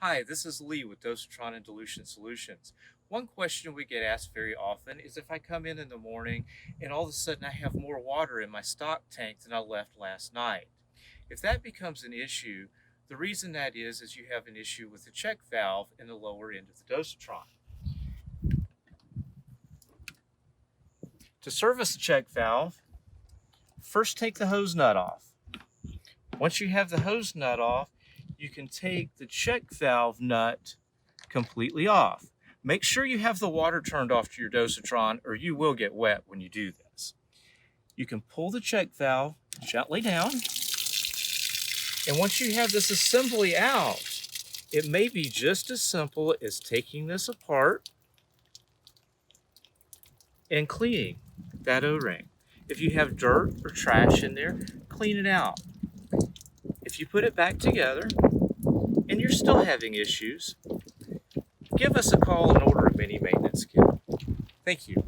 Hi, this is Lee with Dosatron and Dilution Solutions. One question we get asked very often is if I come in the morning and all of a sudden I have more water in my stock tank than I left last night. If that becomes an issue, the reason that is you have an issue with the check valve in the lower end of the Dosatron. To service the check valve, first take the hose nut off. Once you have the hose nut off, you can take the check valve nut completely off. Make sure you have the water turned off to your Dosatron or you will get wet when you do this. You can pull the check valve gently down, and once you have this assembly out, it may be just as simple as taking this apart and cleaning that O-ring. If you have dirt or trash in there, clean it out. If you put it back together and you're still having issues, give us a call and order a mini maintenance kit. Thank you.